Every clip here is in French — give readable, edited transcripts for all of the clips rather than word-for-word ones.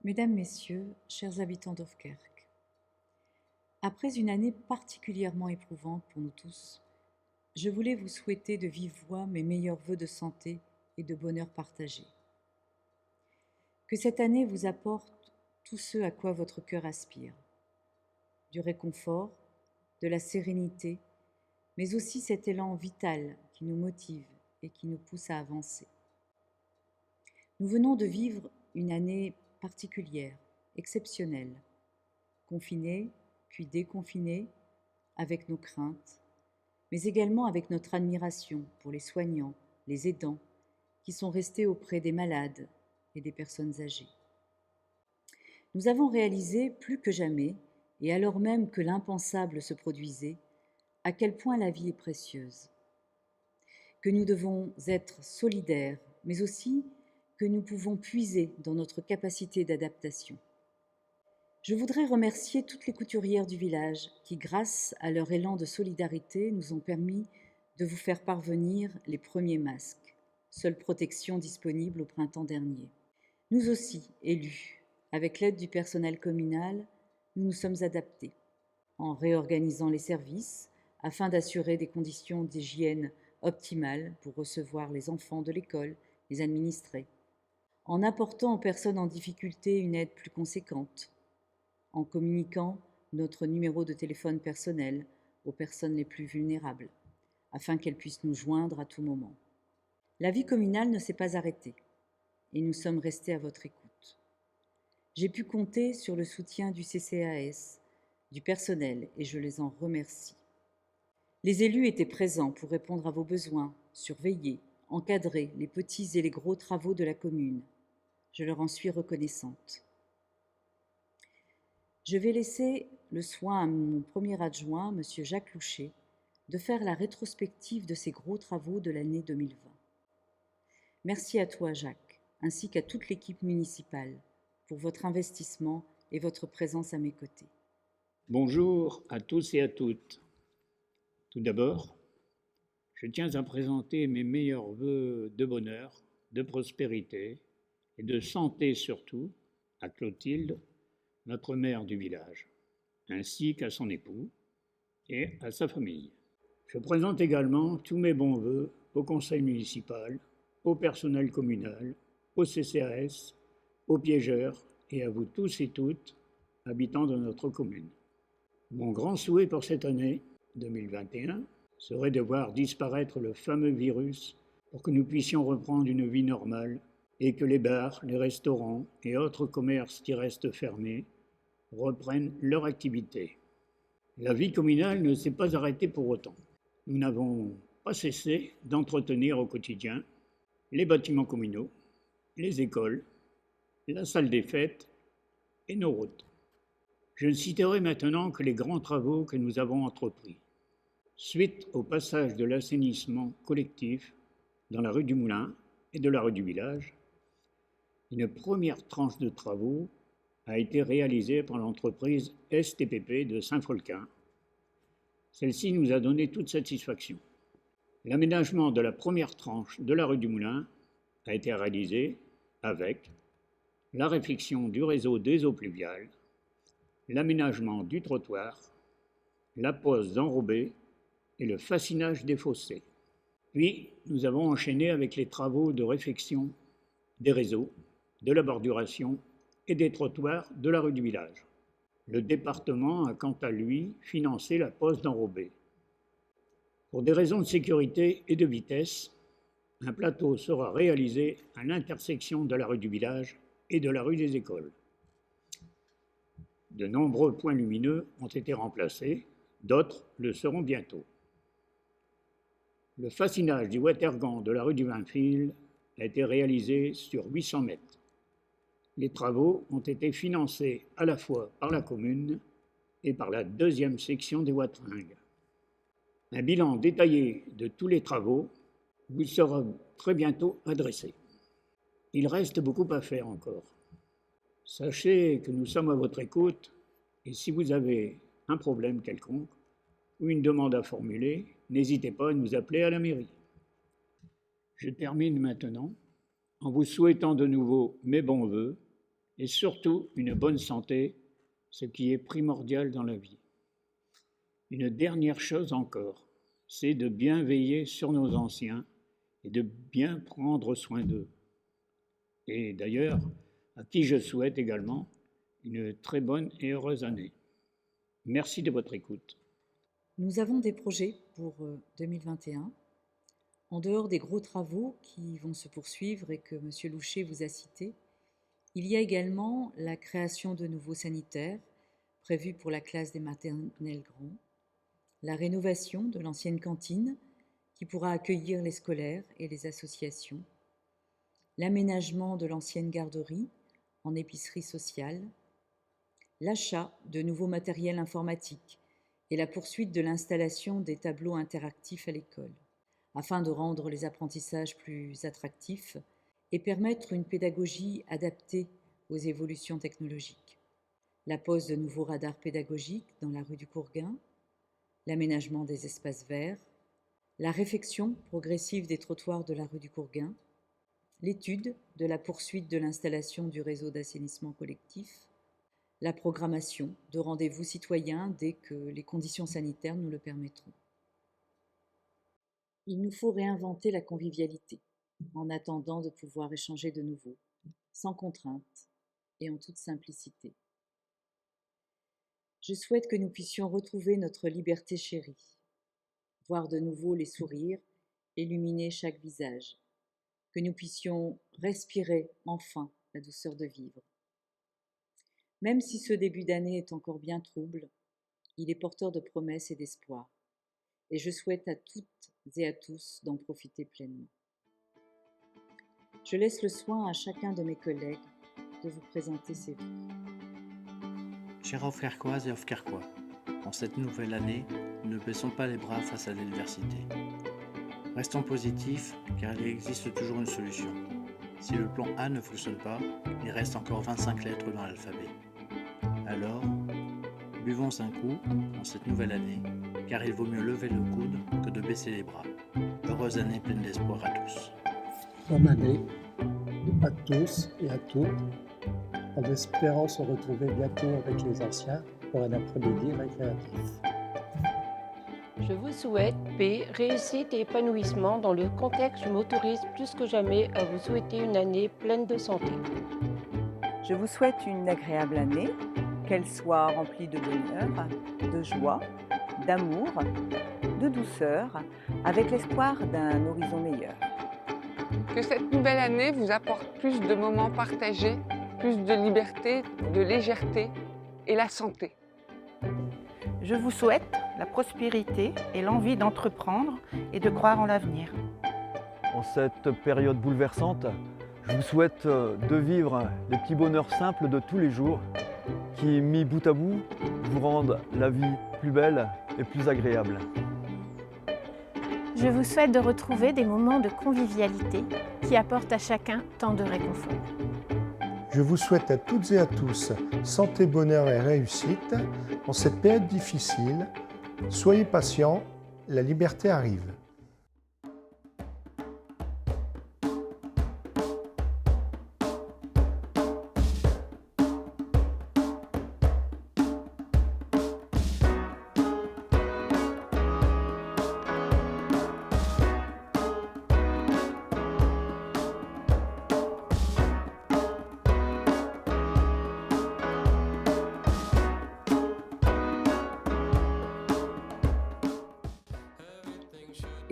Mesdames, Messieurs, chers habitants d'Ofkerk, après une année particulièrement éprouvante pour nous tous, je voulais vous souhaiter de vive voix mes meilleurs vœux de santé et de bonheur partagé. Que cette année vous apporte tout ce à quoi votre cœur aspire, du réconfort, de la sérénité, mais aussi cet élan vital qui nous motive et qui nous pousse à avancer. Nous venons de vivre une année particulière, exceptionnelle, confinés, puis déconfinés, avec nos craintes, mais également avec notre admiration pour les soignants, les aidants, qui sont restés auprès des malades et des personnes âgées. Nous avons réalisé plus que jamais, et alors même que l'impensable se produisait, à quel point la vie est précieuse, que nous devons être solidaires, mais aussi que nous pouvons puiser dans notre capacité d'adaptation. Je voudrais remercier toutes les couturières du village qui, grâce à leur élan de solidarité, nous ont permis de vous faire parvenir les premiers masques, seule protection disponible au printemps dernier. Nous aussi, élus, avec l'aide du personnel communal, nous nous sommes adaptés, en réorganisant les services afin d'assurer des conditions d'hygiène optimales pour recevoir les enfants de l'école, les administrés, en apportant aux personnes en difficulté une aide plus conséquente, en communiquant notre numéro de téléphone personnel aux personnes les plus vulnérables, afin qu'elles puissent nous joindre à tout moment. La vie communale ne s'est pas arrêtée, et nous sommes restés à votre écoute. J'ai pu compter sur le soutien du CCAS, du personnel, et je les en remercie. Les élus étaient présents pour répondre à vos besoins, surveiller, encadrer les petits et les gros travaux de la commune. Je leur en suis reconnaissante. Je vais laisser le soin à mon premier adjoint, M. Jacques Louchet, de faire la rétrospective de ces gros travaux de l'année 2020. Merci à toi, Jacques, ainsi qu'à toute l'équipe municipale pour votre investissement et votre présence à mes côtés. Bonjour à tous et à toutes. Tout d'abord, je tiens à présenter mes meilleurs vœux de bonheur, de prospérité et de santé surtout à Clotilde, notre mère du village, ainsi qu'à son époux et à sa famille. Je présente également tous mes bons vœux au conseil municipal, au personnel communal, au CCAS, aux piégeurs et à vous tous et toutes, habitants de notre commune. Mon grand souhait pour cette année 2021 serait de voir disparaître le fameux virus pour que nous puissions reprendre une vie normale et que les bars, les restaurants et autres commerces qui restent fermés reprennent leur activité. La vie communale ne s'est pas arrêtée pour autant. Nous n'avons pas cessé d'entretenir au quotidien les bâtiments communaux, les écoles, la salle des fêtes et nos routes. Je ne citerai maintenant que les grands travaux que nous avons entrepris. Suite au passage de l'assainissement collectif dans la rue du Moulin et de la rue du Village, une première tranche de travaux a été réalisée par l'entreprise STPP de Saint-Folquin. Celle-ci nous a donné toute satisfaction. L'aménagement de la première tranche de la rue du Moulin a été réalisé avec la réfection du réseau des eaux pluviales, l'aménagement du trottoir, la pose d'enrobés et le fascinage des fossés. Puis, nous avons enchaîné avec les travaux de réfection des réseaux, de la borduration et des trottoirs de la rue du Village. Le département a quant à lui financé la pose d'enrobés. Pour des raisons de sécurité et de vitesse, un plateau sera réalisé à l'intersection de la rue du Village et de la rue des Écoles. De nombreux points lumineux ont été remplacés, d'autres le seront bientôt. Le fascinage du Watergan de la rue du Vinfil a été réalisé sur 800 mètres. Les travaux ont été financés à la fois par la commune et par la deuxième section des Watringues. Un bilan détaillé de tous les travaux vous sera très bientôt adressé. Il reste beaucoup à faire encore. Sachez que nous sommes à votre écoute et si vous avez un problème quelconque ou une demande à formuler, n'hésitez pas à nous appeler à la mairie. Je termine maintenant en vous souhaitant de nouveau mes bons vœux et surtout une bonne santé, ce qui est primordial dans la vie. Une dernière chose encore, c'est de bien veiller sur nos anciens et de bien prendre soin d'eux. Et d'ailleurs, à qui je souhaite également une très bonne et heureuse année. Merci de votre écoute. Nous avons des projets pour 2021. En dehors des gros travaux qui vont se poursuivre et que M. Louchet vous a cités, il y a également la création de nouveaux sanitaires prévus pour la classe des maternelles grands, la rénovation de l'ancienne cantine qui pourra accueillir les scolaires et les associations, l'aménagement de l'ancienne garderie en épicerie sociale, l'achat de nouveaux matériels informatiques et la poursuite de l'installation des tableaux interactifs à l'école, afin de rendre les apprentissages plus attractifs et permettre une pédagogie adaptée aux évolutions technologiques. La pose de nouveaux radars pédagogiques dans la rue du Courguin, l'aménagement des espaces verts, la réfection progressive des trottoirs de la rue du Courguin, l'étude de la poursuite de l'installation du réseau d'assainissement collectif, la programmation de rendez-vous citoyens dès que les conditions sanitaires nous le permettront. Il nous faut réinventer la convivialité, en attendant de pouvoir échanger de nouveau, sans contrainte et en toute simplicité. Je souhaite que nous puissions retrouver notre liberté chérie, voir de nouveau les sourires illuminer chaque visage, que nous puissions respirer enfin la douceur de vivre. Même si ce début d'année est encore bien trouble, il est porteur de promesses et d'espoir, et je souhaite à toutes et à tous d'en profiter pleinement. Je laisse le soin à chacun de mes collègues de vous présenter ses vœux. Chers Ofquerquoises et Ofquerquois, en cette nouvelle année, ne baissons pas les bras face à l'adversité. Restons positifs, car il existe toujours une solution. Si le plan A ne fonctionne pas, il reste encore 25 lettres dans l'alphabet. Alors, buvons un coup en cette nouvelle année, car il vaut mieux lever le coude que de baisser les bras. Heureuse année pleine d'espoir à tous. Bonne année à tous et à toutes, en espérant se retrouver bientôt avec les anciens pour un après-midi récréatif. Je vous souhaite paix, réussite et épanouissement dans le contexte. Je m'autorise plus que jamais à vous souhaiter une année pleine de santé. Je vous souhaite une agréable année, qu'elle soit remplie de bonheur, de joie, d'amour, de douceur, avec l'espoir d'un horizon meilleur. Que cette nouvelle année vous apporte plus de moments partagés, plus de liberté, de légèreté et la santé. Je vous souhaite la prospérité et l'envie d'entreprendre et de croire en l'avenir. En cette période bouleversante, je vous souhaite de vivre les petits bonheurs simples de tous les jours qui, mis bout à bout, vous rendent la vie plus belle et plus agréable. Je vous souhaite de retrouver des moments de convivialité qui apportent à chacun tant de réconfort. Je vous souhaite à toutes et à tous santé, bonheur et réussite en cette période difficile. Soyez patients, la liberté arrive.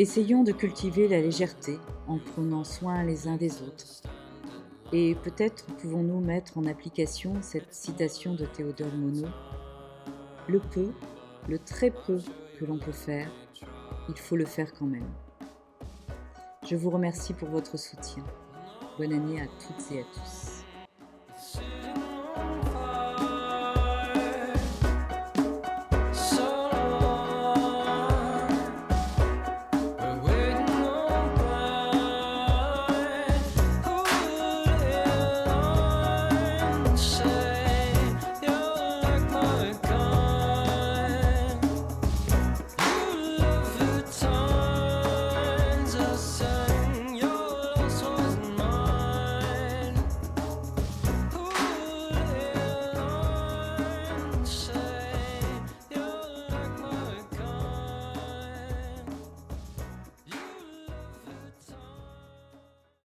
Essayons de cultiver la légèreté en prenant soin les uns des autres. Et peut-être pouvons-nous mettre en application cette citation de Théodore Monod. Le peu, le très peu que l'on peut faire, il faut le faire quand même. Je vous remercie pour votre soutien. Bonne année à toutes et à tous.